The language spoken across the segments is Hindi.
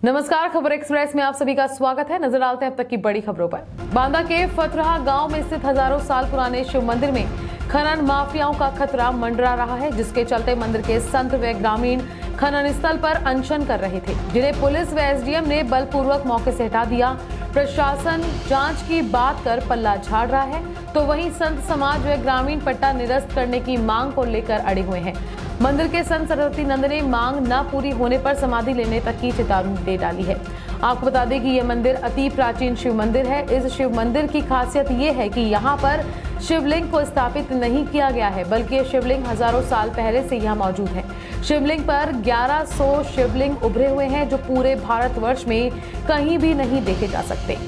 नमस्कार, खबर एक्सप्रेस में आप सभी का स्वागत है। नजर डालते हैं अब तक की बड़ी खबरों पर। बांदा के फतरहा गांव में स्थित हजारों साल पुराने शिव मंदिर में खनन माफियाओं का खतरा मंडरा रहा है, जिसके चलते मंदिर के संत व ग्रामीण खनन स्थल पर अनशन कर रहे थे, जिन्हें पुलिस व एसडीएम ने बलपूर्वक मौके से हटा दिया। प्रशासन जांच की बात कर पल्ला झाड़ रहा है, तो वहीं संत समाज व ग्रामीण पट्टा निरस्त करने की मांग को लेकर अड़े हुए हैं। मंदिर के संत सरस्वती नंद ने मांग न पूरी होने पर समाधि लेने तक की चेतावनी दे डाली है। आपको बता दें कि यह मंदिर अति प्राचीन शिव मंदिर है। इस शिव मंदिर की खासियत ये है कि यहाँ पर शिवलिंग को स्थापित नहीं किया गया है, बल्कि यह शिवलिंग हजारों साल पहले से यहाँ मौजूद है। शिवलिंग पर 1100 शिवलिंग उभरे हुए हैं, जो पूरे भारतवर्ष में कहीं भी नहीं देखे जा सकते।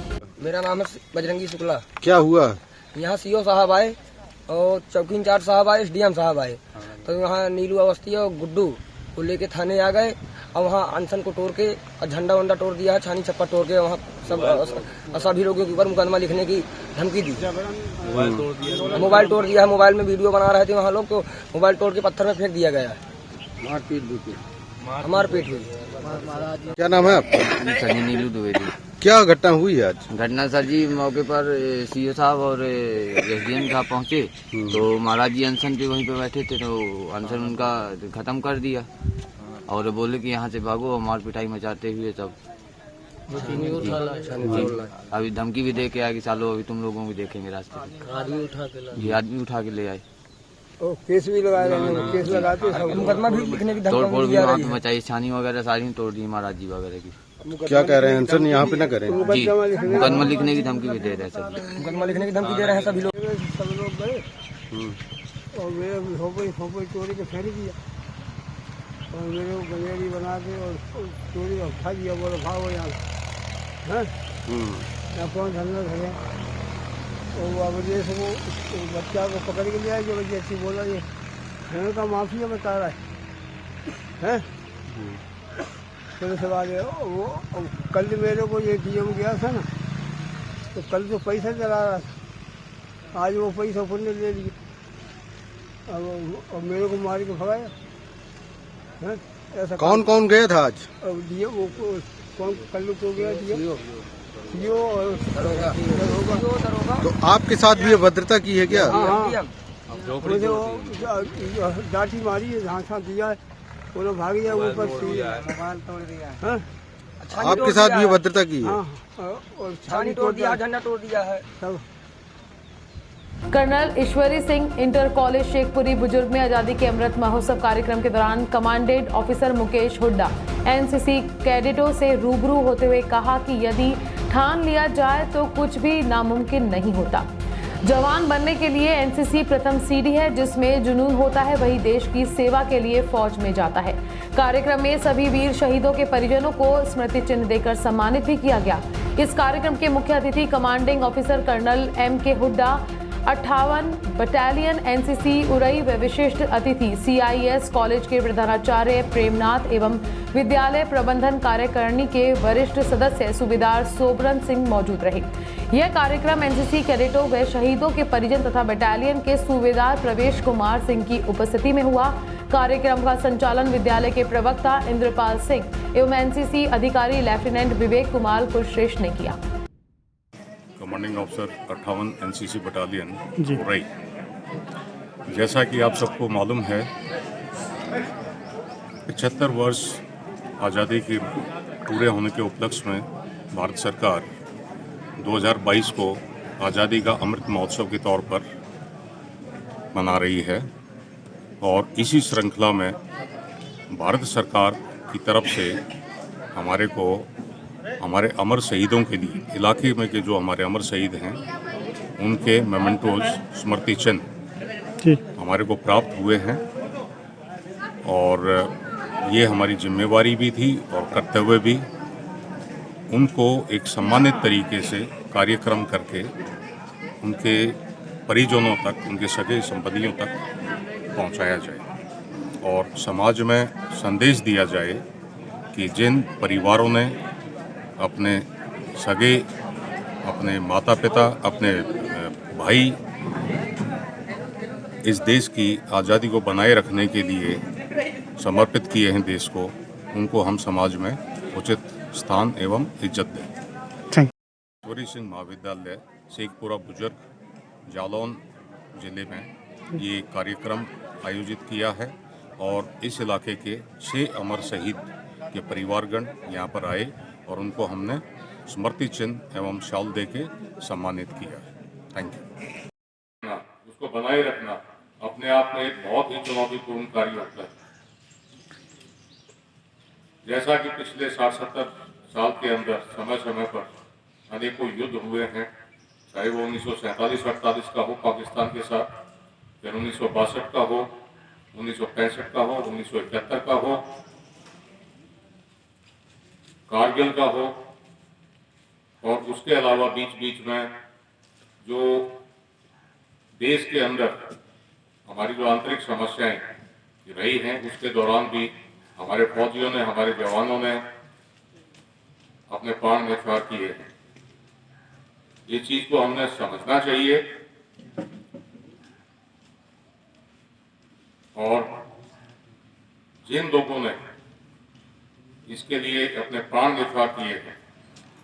मेरा नाम है बजरंगी शुक्ला। क्या हुआ? यहाँ सीओ साहब आए और चौकी इंचार्ज साहब आए, एसडीएम साहब आए, तो यहाँ नीलू अवस्थी और गुड्डू को लेके थाने आ गए और वहाँ अनशन को तोड़ के झंडा वंडा तोड़ दिया है, छानी छप्पा तोड़ के वहाँ सब सभी लोगों के ऊपर मुकदमा लिखने की धमकी दी। मोबाइल तोड़ दिया है, मोबाइल में वीडियो बना रहे थे वहाँ लोग, तो मोबाइल तोड़ के पत्थर में फेंक दिया गया है। मारपीट हुई। क्या नाम है आपका? सर जी नीलू द्विवेदी। क्या घटना हुई आज? घटना सर जी मौके पर सीओ साहब और एसडीएम साहब पहुंचे, तो महाराज जी अनशन पे वहीं पे बैठे थे, तो अनशन उनका खत्म कर दिया और बोले कि यहाँ से भागो और मार पिटाई मचाते हुए सब अभी धमकी भी दे के आए कि सालों अभी तुम लोगों को देखेंगे रास्ते में। आदमी उठा के ले आए, केस भी लगाए, केस लगाते मुकदमा भी लिखने की तोड़ फोड़ भी वहाँ पे मचाई, छानी वगैरह सारी तोड़ दी महाराज जी वगैरह की। क्या कह रहे हैं? अनशन यहाँ पे न करें जी, मुकदमा लिखने की धमकी भी दे रहे हैं सर। मुकदमा लिखने की धमकी दे रहे हैं सभी लोग। सब लोग गए और मेरे खोपड़ी चोरी के फेंक दिया और मेरे को गंजेरी बना के और चोरी उठा दिया। बोलो भागो यहाँ है कौन धंधा धरे। और वो अब जैसे वो बच्चा को पकड़ के लिया, जो जैसे बोला ये खेल का माफिया बता रहा है। फिर उसके बाद वो कल मेरे को ये डीएम गया था ना, तो कल तो पैसा चला रहा था, आज वो पैसा पुण्य ले लिया अब मेरे को मार के भगाया है। ऐसा कौन कौन गया था आज? अब डीएम वो कौन कल को गया डीएम सीओ और तो आपके साथ भी अभद्रता की है क्या? मुझे डांटी मारी है, झांसा दिया है, वो लोग भाग गया ऊपर, मोबाइल तोड़ दिया। आपके साथ भी अभद्रता की है? और छानी तोड़ दिया, झंडा तोड़ दिया है सब। कर्नल ईश्वरी सिंह इंटर कॉलेज शेखपुरी बुजुर्ग में आजादी के अमृत महोत्सव कार्यक्रम के दौरान commandant officer Mukesh Hooda NCC कैडेटों से रूबरू होते हुए कहा कि यदि ठान लिया जाए तो कुछ भी नामुमकिन नहीं होता। जवान बनने के लिए एनसीसी प्रथम सीढ़ी है, जिसमें जुनून होता है वही देश की सेवा के लिए फौज में जाता है। कार्यक्रम में सभी वीर शहीदों के परिजनों को स्मृति चिन्ह देकर सम्मानित भी किया गया। इस कार्यक्रम के मुख्य अतिथि commanding officer colonel M K. Hooda, 58 battalion NCC Orai व विशिष्ट अतिथि सीआईएस कॉलेज के प्रधानाचार्य प्रेमनाथ एवं विद्यालय प्रबंधन कार्यकारिणी के वरिष्ठ सदस्य सूबेदार सोबरन सिंह मौजूद रहे। यह कार्यक्रम एनसीसी कैडेटों व शहीदों के परिजन तथा बटालियन के सूबेदार प्रवेश कुमार सिंह की उपस्थिति में हुआ। कार्यक्रम का संचालन विद्यालय के प्रवक्ता इंद्रपाल सिंह एवं एनसीसी अधिकारी लेफ्टिनेंट विवेक कुमार कुलश्रेष्ठ ने किया। Commanding officer 58 NCC battalion Orai. जैसा कि आप सबको मालूम है, 75 वर्ष आज़ादी के पूरे होने के उपलक्ष्य में भारत सरकार 2022 को आज़ादी का अमृत महोत्सव के तौर पर मना रही है और इसी श्रृंखला में भारत सरकार की तरफ से हमारे अमर शहीदों के लिए इलाके में के जो हमारे अमर शहीद हैं उनके मेमेंटोज स्मृति चिन्ह हमारे को प्राप्त हुए हैं और ये हमारी जिम्मेवारी भी थी और कर्तव्य भी, उनको एक सम्मानित तरीके से कार्यक्रम करके उनके परिजनों तक, उनके सगे संबंधियों तक पहुंचाया जाए और समाज में संदेश दिया जाए कि जिन परिवारों ने अपने सगे, अपने माता पिता, अपने भाई इस देश की आज़ादी को बनाए रखने के लिए समर्पित किए हैं देश को, उनको हम समाज में उचित स्थान एवं इज्जत दें। थैंक ईश्वरी सिंह महाविद्यालय शेखपुरा बुजुर्ग जालौन जिले में ये कार्यक्रम आयोजित किया है और इस इलाके के 6 अमर शहीद के परिवारगण यहाँ पर आए और उनको हमने स्मृति चिन्ह एवं शाल दे के सम्मानित किया है। Thank you. उसको बनाए रखना अपने आप में एक बहुत ही चुनौतीपूर्ण कार्य होता है। जैसा कि पिछले 60-70 साल के अंदर समय समय पर अनेकों युद्ध हुए हैं, चाहे वो 1947-48 का हो पाकिस्तान के साथ, फिर 1962 का हो, 1965 का हो, 1971 का हो, कारगिल का हो, और उसके अलावा बीच बीच में जो देश के अंदर हमारी जो आंतरिक समस्याएं रही हैं, उसके दौरान भी हमारे फौजियों ने, हमारे जवानों ने अपने प्राण न्यौछावर किए हैं। ये चीज को हमने समझना चाहिए और जिन लोगों ने इसके लिए अपने प्राण न्यौछावर किए हैं,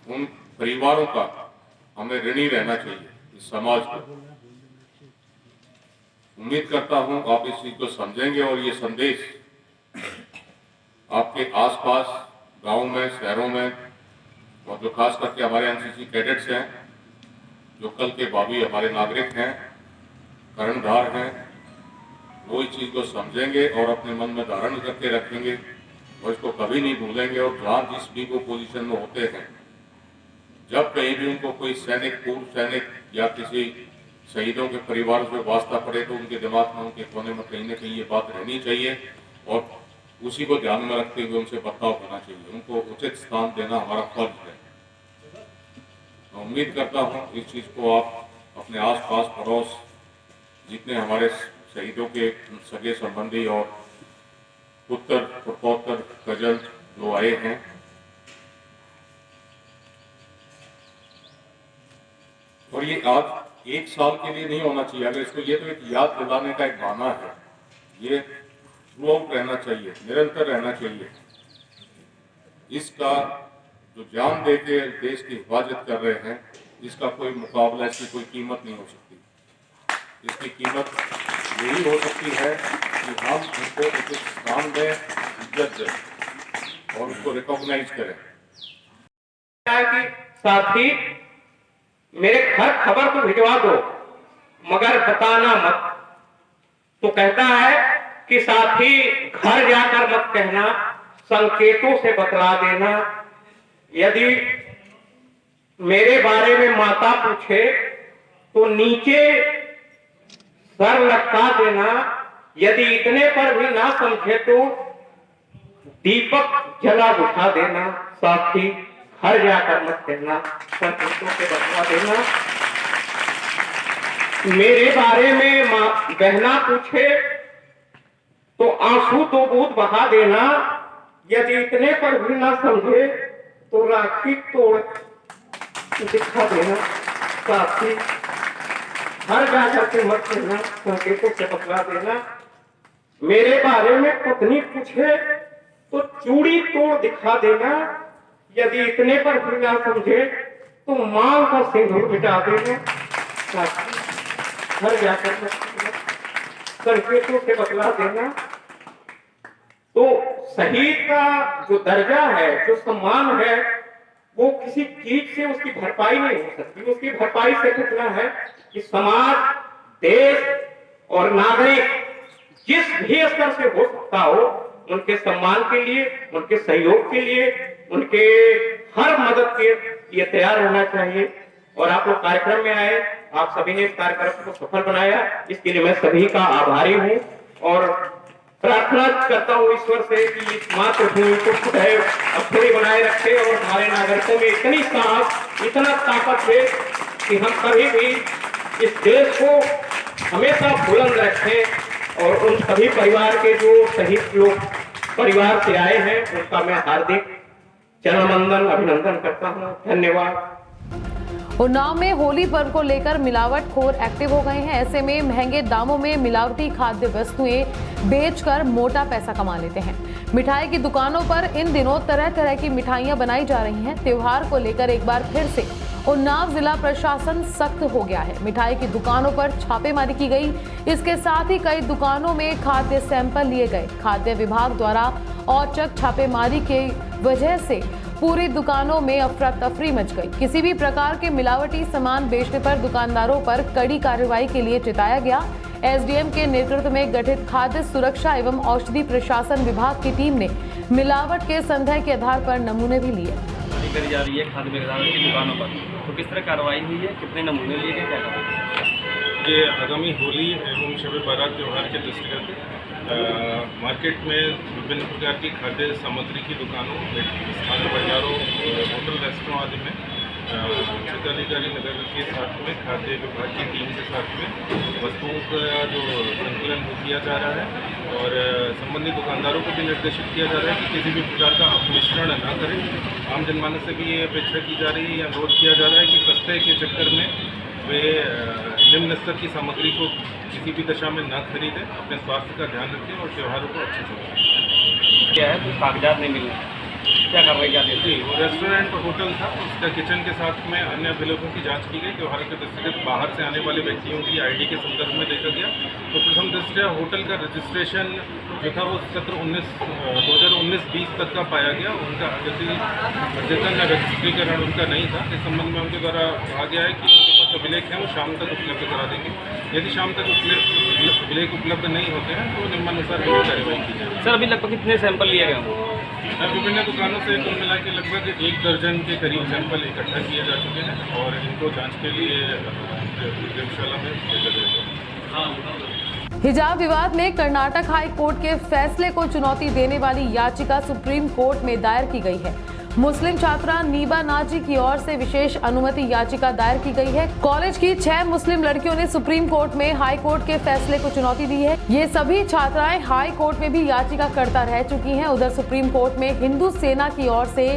उन परिवारों का हमें ऋणी रहना चाहिए, इस समाज को। उम्मीद करता हूं आप इस चीज को समझेंगे और ये संदेश आपके आसपास गांव में, शहरों में, और जो खास करके हमारे एनसीसी कैडेट्स हैं, जो कल के भावी हमारे नागरिक हैं, कर्णधार हैं, वो इस चीज को समझेंगे और अपने मन में धारण करके रखेंगे और इसको कभी नहीं भूलेंगे। और जहाँ जिस भी वो पोजीशन में होते हैं, जब कहीं भी उनको कोई सैनिक, पूर्व सैनिक या किसी शहीदों के परिवार से वास्ता पड़े, तो उनके दिमाग में, उनके कोने में कहीं ना कहीं ये बात रहनी चाहिए और उसी को ध्यान में रखते हुए उनसे बर्ताव करना चाहिए। उनको उचित स्थान देना हमारा फर्ज है। मैं उम्मीद करता हूँ इस चीज को आप अपने आस-पास, पड़ोस, जितने हमारे शहीदों के सगे संबंधी और पुत्र, पुत्रौतर, कजन जो आए हैं, और ये आज 1 साल के लिए नहीं होना चाहिए। अगर इसको, ये तो एक याद दिलाने का एक बहाना है, ये थ्रू आउट रहना चाहिए, निरंतर रहना चाहिए। इसका जो जान दे के देश की हिफाजत कर रहे हैं, इसका कोई मुकाबला, इसकी कोई कीमत नहीं हो सकती। इसकी कीमत यही हो सकती है कि हम उनको उचित स्थान दें, इज्जत दें और उसको रिकॉग्नाइज करें। साथी मेरे घर खबर तो भिजवा दो, मगर बताना मत। तो कहता है कि साथी घर जाकर मत कहना, संकेतों से बतला देना। यदि मेरे बारे में माता पूछे तो नीचे सर लटका देना। यदि इतने पर भी ना समझे तो दीपक जला बुझा देना। साथी घर जाकर मत कहना, संकेतों से बतला देना। मेरे बारे में बहना पूछे तो आंसू 2 बूंद बहा देना। यदि इतने पर भी ना समझे तो राखी तोड़ दिखा देना। साथी घर जाकर के मत कहना, संकेतों से बतला देना। मेरे बारे में पत्नी पूछे तो चूड़ी तोड़ दिखा देना। यदि इतने पर भी ना समझे तो मांग का सिंदूर मिटा देना। साथी घर जाकर मत कहना, संकेतों से बतला देना। तो शहीद का जो दर्जा है, जो सम्मान है, वो किसी चीज से उसकी भरपाई नहीं हो सकती। उसकी भरपाई से कितना है कि समाज, देश और नागरिक जिस भी स्तर से हो सकता हो, उनके सम्मान के लिए, उनके सहयोग के लिए, उनके हर मदद के लिए तैयार होना चाहिए। और आप लोग कार्यक्रम में आए, आप सभी ने इस कार्यक्रम को सफल बनाया, इसके लिए मैं सभी का आभारी हूँ और प्रार्थना करता हूँ ईश्वर से कि इस मातृभूमि को सदैव अक्षुण्ण बनाए रखे और हमारे नागरिकों में इतनी साहस, इतना ताकत है कि हम कभी भी इस देश को हमेशा बुलंद रखें। और उन सभी परिवार के जो शहीद लोग परिवार से आए हैं, उनका मैं हार्दिक चरण वंदन, अभिनंदन करता हूँ। धन्यवाद। उन्नाव में होली पर्व को लेकर मिलावटखोर एक्टिव हो गए हैं। ऐसे में महंगे दामों में मिलावटी खाद्य वस्तुएं बेचकर मोटा पैसा कमा लेते हैं। मिठाई की दुकानों पर इन दिनों तरह तरह की मिठाइयां बनाई जा रही हैं। त्योहार को लेकर एक बार फिर से उन्नाव जिला प्रशासन सख्त हो गया है। मिठाई की दुकानों पर छापेमारी की गई। इसके साथ ही कई दुकानों में खाद्य सैंपल लिए गए। खाद्य विभाग द्वारा औचक छापेमारी के वजह से पूरी दुकानों में अफरा तफरी मच गई। किसी भी प्रकार के मिलावटी सामान बेचने पर दुकानदारों पर कड़ी कार्रवाई के लिए चेताया गया। एसडीएम के नेतृत्व में गठित खाद्य सुरक्षा एवं औषधि प्रशासन विभाग की टीम ने मिलावट के संदेह के आधार पर नमूने भी लिए। करी जा रही है खाद्य विक्रेताओं की दुकानों पर, तो किस तरह कार्रवाई हुई है, कितने नमूने लिए गए, क्या कार्रवाई? ये आगामी होली एवं शब बारात त्यौहार के दृष्टिगत मार्केट में विभिन्न प्रकार की खाद्य सामग्री की दुकानों, स्थानीय बाजारों, होटल, रेस्टोरेंट आदि में क्षेत्राधिकारी नगर के साथ में खाद्य विभाग की टीम के साथ में वस्तुओं का जो संकलन किया जा रहा है और संबंधित दुकानदारों को भी निर्देशित किया जा रहा है कि किसी भी प्रकार का अपमिश्रण न करें। आम जनमानस से भी ये अपेक्षा की जा रही है या अनुरोध किया जा रहा है कि सस्ते के चक्कर में वे निम्न स्तर की सामग्री को किसी भी दशा में न खरीदें, अपने स्वास्थ्य का ध्यान रखें और त्योहारों को अच्छे से मनाएं। क्या है, कुछ कागजात नहीं मिले, क्या कार्रवाई क्या देती? वो रेस्टोरेंट और होटल था, उसका किचन के साथ में अन्य अभिलेखों की जांच की गई। त्योहार के दृष्टिगत बाहर से आने वाले व्यक्तियों की आईडी के संदर्भ में देखा गया तो प्रथम दृष्टया होटल का रजिस्ट्रेशन जो था वो सत्र 2019-20 तक का पाया गया। उनका अद्यतन रजिस्ट्रीकरण उनका नहीं था। इस संबंध में उनके द्वारा कहा गया है कि उनके पास अभिलेख हैं वो शाम तक उपलब्ध करा देंगे। यदि शाम तक अभिलेख उपलब्ध नहीं होते हैं तो निम्नानुसार कार्रवाई की जाएगी। सर, अभी लगभग कितने सैंपल लिए गए होंगे? विभिन्न दुकानों से कुल मिला के लगभग 1 दर्जन के करीब सैंपल इकट्ठा किए जा चुके हैं और इनको जांच के लिए प्रयोगशाला में भेजा जाएगा। हिजाब विवाद में कर्नाटक हाई कोर्ट के फैसले को चुनौती देने वाली याचिका सुप्रीम कोर्ट में दायर की गई है। मुस्लिम छात्रा नीबा नाजी की ओर से विशेष अनुमति याचिका दायर की गई है। कॉलेज की 6 मुस्लिम लड़कियों ने सुप्रीम कोर्ट में हाई कोर्ट के फैसले को चुनौती दी है। ये सभी छात्राएं हाई कोर्ट में भी याचिकाकर्ता रह चुकी हैं। उधर सुप्रीम कोर्ट में हिंदू सेना की ओर से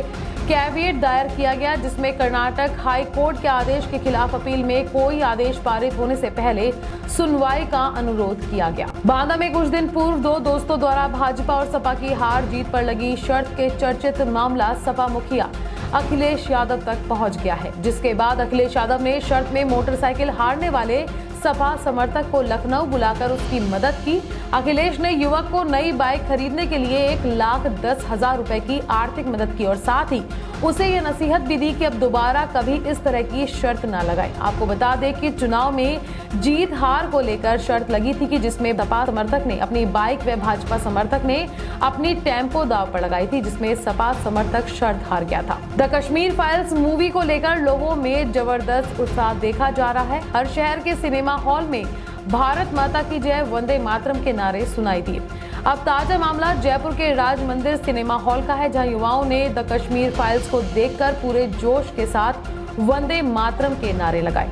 कैविएट दायर किया गया, जिसमें कर्नाटक हाई कोर्ट के आदेश के खिलाफ अपील में कोई आदेश पारित होने से पहले सुनवाई का अनुरोध किया गया। बांदा में कुछ दिन पूर्व 2 दोस्तों द्वारा भाजपा और सपा की हार जीत पर लगी शर्त के चर्चित मामला सपा मुखिया अखिलेश यादव तक पहुंच गया है, जिसके बाद अखिलेश यादव ने शर्त में मोटरसाइकिल हारने वाले सपा समर्थक को लखनऊ बुलाकर उसकी मदद की। अखिलेश ने युवक को नई बाइक खरीदने के लिए 1,10,000 रुपए की आर्थिक मदद की और साथ ही उसे ये नसीहत भी दी कि अब दोबारा कभी इस तरह की शर्त न लगाए। आपको बता दें कि चुनाव में जीत हार को लेकर शर्त लगी थी कि जिसमें सपा समर्थक ने अपनी बाइक व भाजपा समर्थक ने अपनी टेम्पो दांव पर लगाई थी, जिसमें सपा समर्थक शर्त हार गया था। द कश्मीर फाइल्स मूवी को लेकर लोगों में जबरदस्त उत्साह देखा जा रहा है। हर शहर के सिनेमा हॉल में भारत माता की जय, वंदे मातरम के नारे सुनाई दिए। अब ताजा मामला जयपुर के राज मंदिर सिनेमा हॉल का है, जहां युवाओं ने द कश्मीर फाइल्स को देखकर पूरे जोश के साथ वंदे मातरम के नारे लगाए।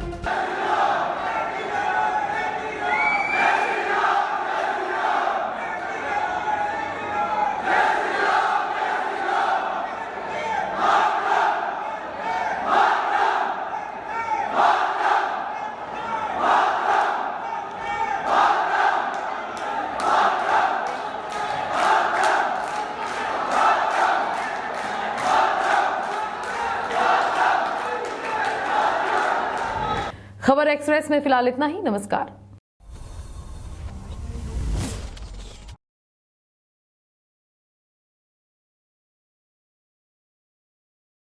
खबर एक्सप्रेस में फिलहाल इतना ही। नमस्कार।